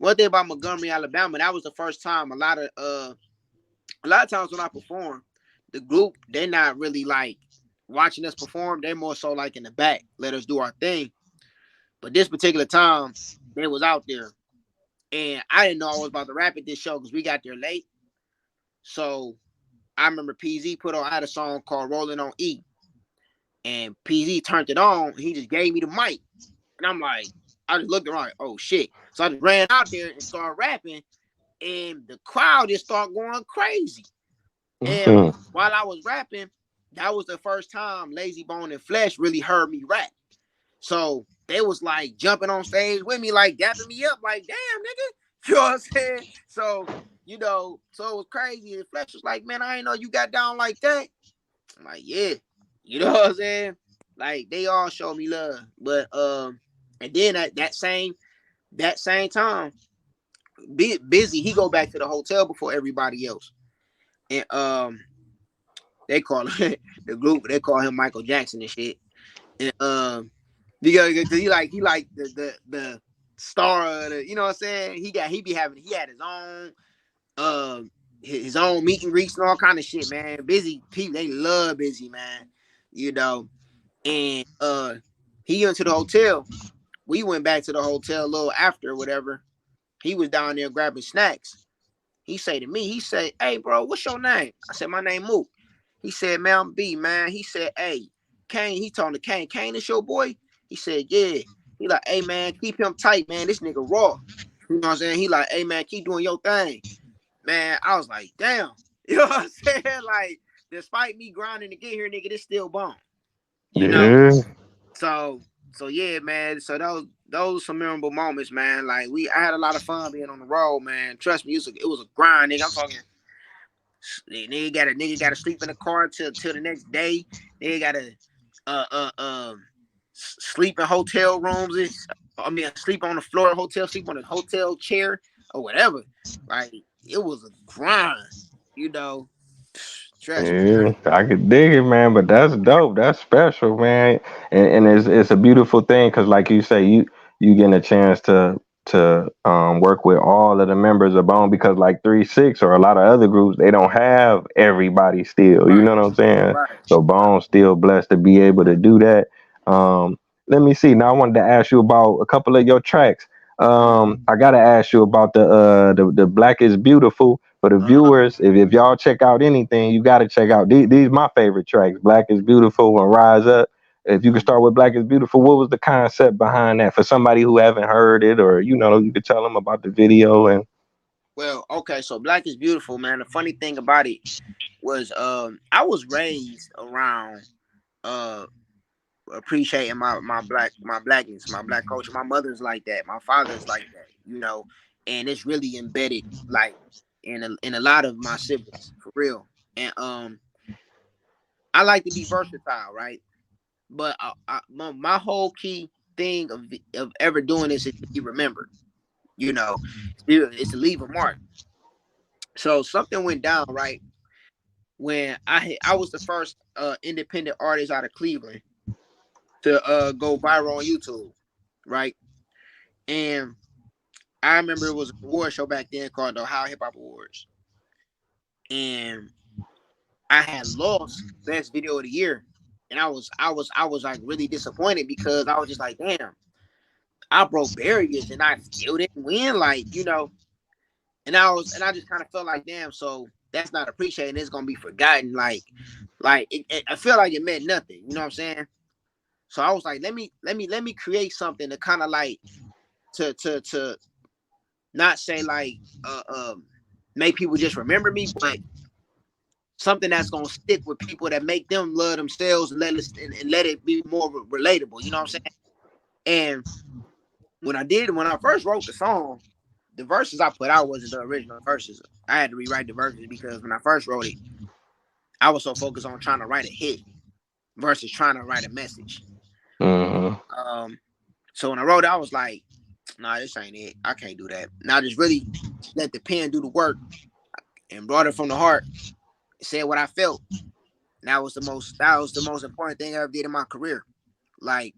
one thing about Montgomery, Alabama, that was the first time a lot of times when I perform, the group, they're not really like watching us perform. They're more so like in the back, let us do our thing. But this particular time, they was out there. And I didn't know I was about to rap at this show because we got there late. So I remember PZ put on, I had a song called Rolling on E. And PZ turned it on. He just gave me the mic. And I'm like, I just looked around, like, oh shit. So I just ran out there and started rapping. And the crowd just started going crazy. And Mhm. while I was rapping, that was the first time Lazy Bone and Flesh really heard me rap. So they was like jumping on stage with me, like dapping me up, like, damn, nigga. You know what I'm saying? So, so it was crazy. And Flesh was like, man, I ain't know you got down like that. I'm like, yeah. You know what I'm saying? Like they all showed me love. But and then that same time, busy, he go back to the hotel before everybody else. And they call him the group, they call him Michael Jackson and shit. And because he like the star of the, you know what I'm saying? He had his own meet and greets and all kind of shit, man. Busy people, they love Busy, man. You know. And he went to the hotel. We went back to the hotel a little after or whatever. He was down there grabbing snacks. He say to me, he said, hey bro, what's your name? I said, my name Mook. He said, man, I'm B, man. He said, hey, Kane, he told the Kane, Kane is your boy? He said, yeah. He like, hey man, keep him tight, man. This nigga raw. You know what I'm saying? He like, hey man, keep doing your thing. Man, I was like, damn. You know what I'm saying? Like, despite me grinding to get here, nigga, this still bomb. You know? Yeah, So so yeah, man. So those some memorable moments, man. Like I had a lot of fun being on the road, man. Trust me, it was a grind, nigga. I'm talking. Nigga gotta sleep in the car till the next day. Nigga gotta uh uh sleep in hotel rooms. I mean, sleep on the floor of hotel, sleep on a hotel chair or whatever. Like it was a grind, you know. Trust me. yeah, I could dig it, man. But that's dope. That's special, man. And it's a beautiful thing because, like you say, you getting a chance to work with all of the members of Bone because, like 3 6 or a lot of other groups, they don't have everybody still. You Right, know what I'm saying? right, So right. Bone's still blessed to be able to do that. Let me see. Now I wanted to ask you about a couple of your tracks. Mm. I gotta ask you about the Black is Beautiful for the Uh-huh. viewers. If y'all check out anything, you gotta check out these my favorite tracks. Black is Beautiful and Rise Up. If you could start with Black is Beautiful, what was the concept behind that for somebody who haven't heard it, or you could tell them about the video and Well, okay, so Black is Beautiful, man. The funny thing about it was I was raised around uh appreciating my blackness, my black culture. My mother's like that, my father's like that, and it's really embedded like in a lot of my siblings for real. And I like to be versatile, right? But my whole key thing of ever doing this is to be remembered, you know, it's to leave a mark. So something went down, right? When I was the first independent artist out of Cleveland to go viral on YouTube, right? And I remember it was an award show back then called the Ohio Hip Hop Awards, and I had lost best video of the year, and I was like really disappointed because I was just like, damn, I broke barriers and I still didn't win, like and I just kind of felt like, damn, so that's not appreciated. It's gonna be forgotten, I feel like it meant nothing. You know what I'm saying? So I was like, let me create something to kind of like to not say like make people just remember me, but something that's gonna stick with people that make them love themselves and let it be more relatable. You know what I'm saying? And when I first wrote the song, the verses I put out wasn't the original verses. I had to rewrite the verses because when I first wrote it, I was so focused on trying to write a hit versus trying to write a message. mm, Um, so when I wrote it, I was like, nah, this ain't it. I can't do that. And I just really let the pen do the work and brought it from the heart, said what I felt. And that was the most important thing I ever did in my career. Like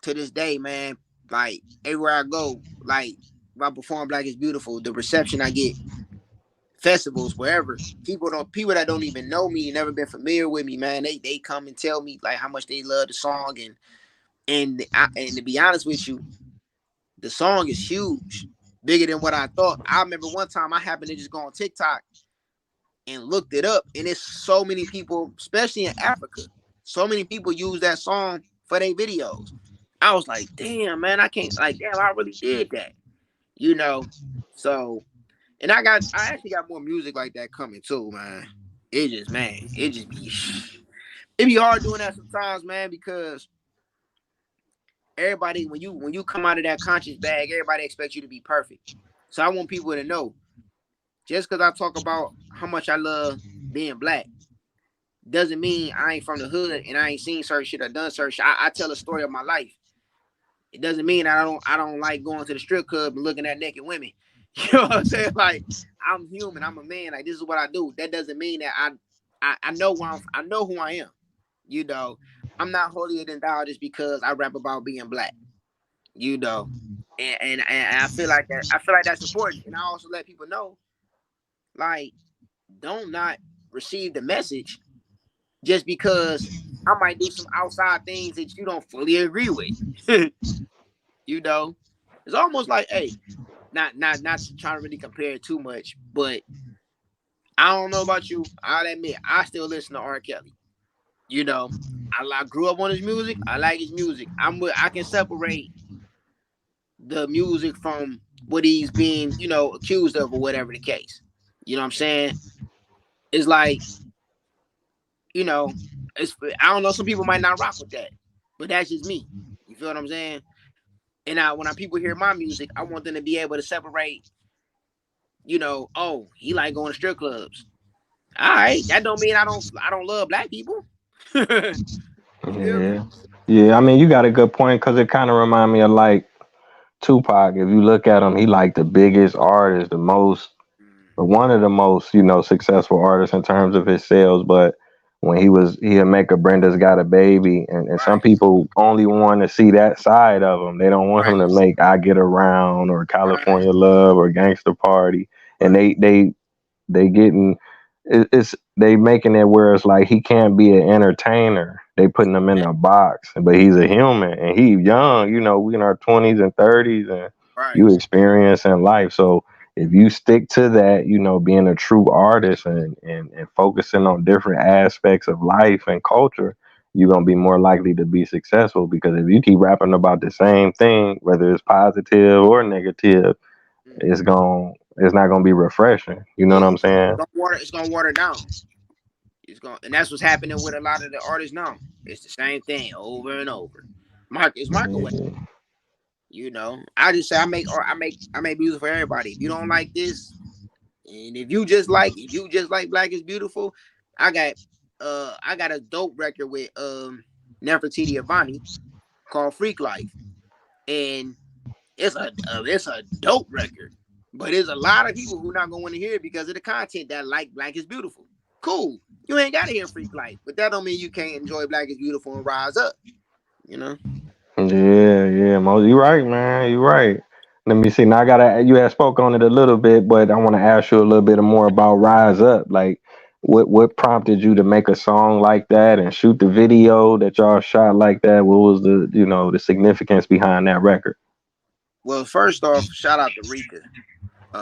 to this day, man, like everywhere I go, like if I perform Black is Beautiful, the reception I get, festivals, wherever, people that don't even know me, never been familiar with me, man, they come and tell me like how much they love the song, and to be honest with you, the song is huge, bigger than what I thought. I remember one time I happened to just go on TikTok and looked it up, and it's so many people, especially in Africa, so many people use that song for their videos. I was like, damn, man, I can't, like, damn, I really did that, you know. So, and I actually got more music like that coming too, man. It just, man, it be hard doing that sometimes, man, because everybody, when you come out of that conscious bag, everybody expects you to be perfect. So I want people to know, just because I talk about how much I love being black, doesn't mean I ain't from the hood and I ain't seen certain shit or done certain shit. I tell a story of my life. It doesn't mean I don't like going to the strip club and looking at naked women. You know what I'm saying? Like, I'm human. I'm a man. Like, this is what I do. That doesn't mean that I know I know who I am. You know, I'm not holier than thou just because I rap about being black. You know, and I feel like that. I feel like that's important. And I also let people know, like, don't not receive the message just because I might do some outside things that you don't fully agree with. You know, it's almost like, hey, not to try to really compare it too much, but I don't know about you. I'll admit I still listen to R. Kelly. You know, I grew up on his music. I like his music. I can separate the music from what he's being, accused of or whatever the case. You know what I'm saying? It's like, you know, I don't know. Some people might not rock with that, but that's just me. You feel what I'm saying? And when people hear my music, I want them to be able to separate. Oh, he like going to strip clubs. All right, that don't mean I don't love black people. You feel me? Yeah, yeah. I mean, you got a good point because it kind of remind me of like Tupac. If you look at him, he like the biggest artist, the most, Mm, or one of the most, successful artists in terms of his sales. But when he'd make a Brenda's Got a Baby, and some right, people only want to see that side of him. They don't want him right, to make I Get Around or right, California Love or Gangster Party, and right. they getting it's they making it where it's like he can't be an entertainer. They putting him in Yeah, a box, but he's a human and he young. We in our 20s and 30s, and right. you experiencing life. So if you stick to that, being a true artist and focusing on different aspects of life and culture, you're gonna be more likely to be successful. Because if you keep rapping about the same thing, whether it's positive or negative, Mm. it's not gonna be refreshing. You know Yeah, what I'm saying? it's gonna water down. And that's what's happening with a lot of the artists now. It's the same thing over and over. It's microwave. Yeah. I just say I make music for everybody. If you don't like this, and if you just like Black is Beautiful, I got I got a dope record with Nefertiti Avani called Freak Life, and it's a dope record. But there's a lot of people who not gonna want to hear it because of the content that like Black is Beautiful. Cool, you ain't gotta hear Freak Life, but that don't mean you can't enjoy Black is Beautiful and rise up. You know. Yeah, yeah, Mo, you right, man. You right. Let me see. Now I gotta. You had spoke on it a little bit, but I want to ask you a little bit more about Rise Up. Like, what prompted you to make a song like that and shoot the video that y'all shot like that? What was the significance behind that record? Well, first off, shout out to Rika.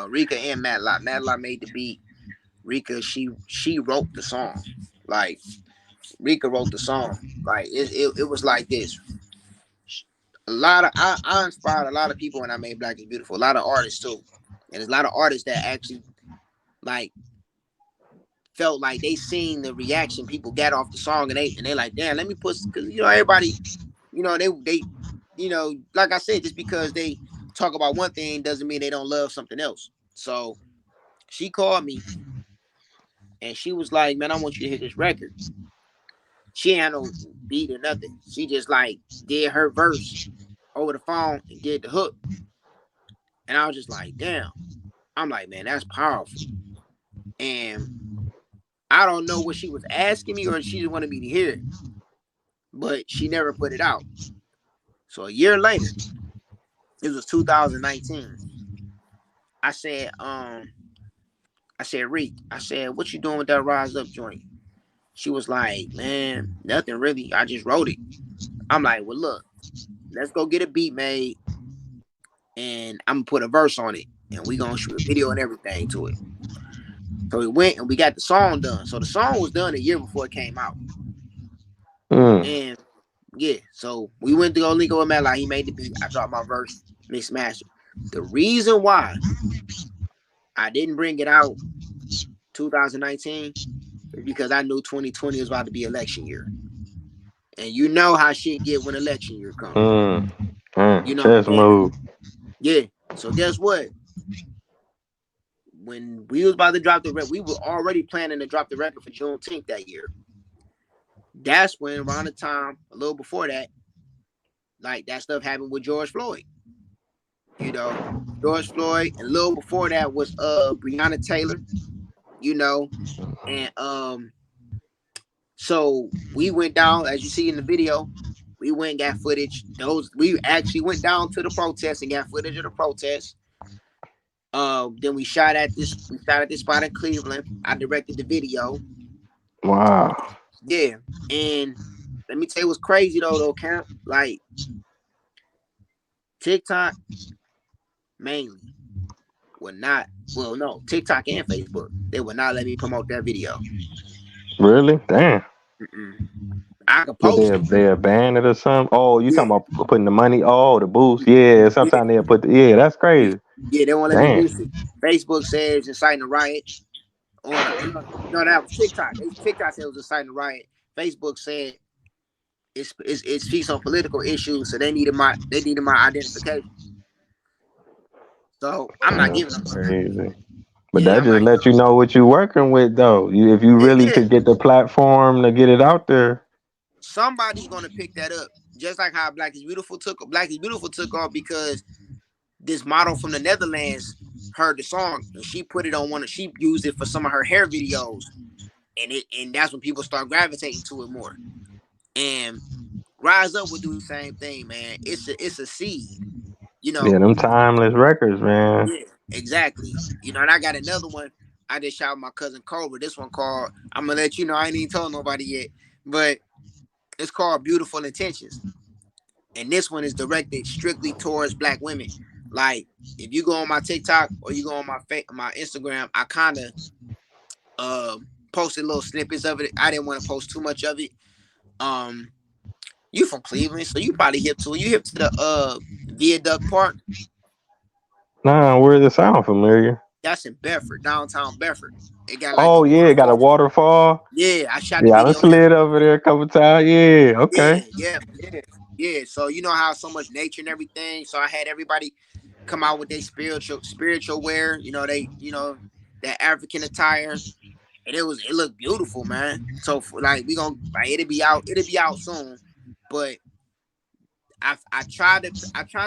Rika and Matlock. Matlock made the beat. Rika, she wrote the song. Like, Rika wrote the song. Like, it was like this. A lot of I inspired a lot of people when I made Black is Beautiful. A lot of artists too, and there's a lot of artists that actually like felt like they seen the reaction people got off the song, and they like, damn, let me put, because everybody, they like I said, just because they talk about one thing doesn't mean they don't love something else. So she called me and she was like, man, I want you to hear this record. She ain't had no beat or nothing. She just like did her verse over the phone and did the hook. And I was just like, damn. I'm like, man, that's powerful. And I don't know what she was asking me or she just wanted me to hear it, but she never put it out. So a year later, it was 2019. I said, I said, Reek, I said, what you doing with that Rise Up joint? She was like, man, nothing really. I just wrote it. I'm like, well, look, let's go get a beat made, and I'm gonna put a verse on it, and we gonna shoot a video and everything to it. So we went and we got the song done. So the song was done a year before it came out. Mm. And yeah, so we went to go link up with Matt. Like he made the beat. I dropped my verse, mixed master. The reason why I didn't bring it out 2019 is because I knew 2020 was about to be election year. And you know how shit get when election year come. Mm. You Mm. know, Chess and move. yeah. So guess what? When we was about to drop the record, we were already planning to drop the record for Juneteenth that year. That's when around the time, a little before that, like that stuff happened with George Floyd. You know, George Floyd, and a little before that was Breonna Taylor, you know, and so we went down, as you see in the video, we went and got footage. Those we actually went down to the protest and got footage of the protest. Then we shot at this spot in Cleveland. I directed the video. Wow. Yeah. And let me tell you what's crazy though, Camp. Like TikTok mainly would not, well, no, TikTok and Facebook, they would not let me promote that video. Really? Damn. Mm-mm. I could Would post it. they abandon it or something? Oh, you Yeah, talking about putting the money? Oh, the boost. Yeah. yeah, Sometimes they'll put the, yeah. That's yeah. crazy. Yeah, they won't let me Damn. boost it. Facebook says inciting a riot. Or no, that was TikTok. TikTok said it was inciting a riot. Facebook said it speaks on political issues, so they needed my identification. So I'm not giving them That's none. crazy. But Yeah, that I'm just not. let you know what you're working with, though. You, if you really Yeah, could get the platform to get it out there. somebody's gonna pick that up. Just like how Black is Beautiful took off because this model from the Netherlands heard the song and she put it on she used it for some of her hair videos, and that's when people start gravitating to it more. And Rise Up would do the same thing, man. It's a seed, you Yeah, know. them timeless records, man. Yeah, exactly. You know, and I got another one. I just shot with my cousin Cobra. This one called, I'm gonna let you know, I ain't even told nobody yet, but it's called Beautiful Intentions. And this one is directed strictly towards black women. Like if you go on my TikTok or you go on my Instagram, I kind of posted little snippets of it. I didn't want to post too much of it. Um, you from Cleveland, so you probably hip to it. You hip to the Viaduct Park. Nah, where does it sound familiar? That's in Bedford, downtown Bedford. It got like a Oh yeah, got a waterfall. waterfall. Yeah, I shot the Yeah, I done video there. slid over there a couple times. Yeah, Yeah, okay. yeah, yeah, yeah. So you know how so much nature and everything. So I had everybody come out with their spiritual wear. You know that African attire, and it looked beautiful, man. So like we gonna like it'll be out soon, but I tried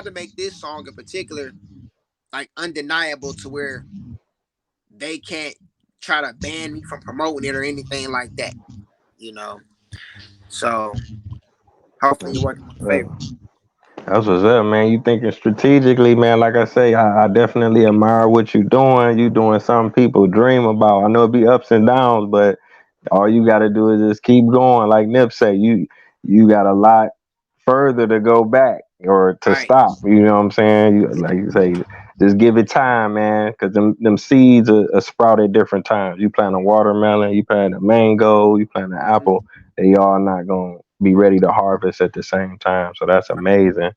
to make this song in particular like undeniable to where they can't try to ban me from promoting it or anything like that. You know, so hopefully it works in my favor. That's what's up, man. You thinking strategically, man. Like I say, I definitely admire what you're doing. You doing something people dream about. I know it be ups and downs, but all you got to do is just keep going. Like Nip say, you got a lot further to go back or to Right. stop. You know what I'm saying? Like you say, just give it time, man, because them seeds are sprout at different times. You plant a watermelon, you plant a mango, you plant an apple. They all not gonna be ready to harvest at the same time. So that's amazing.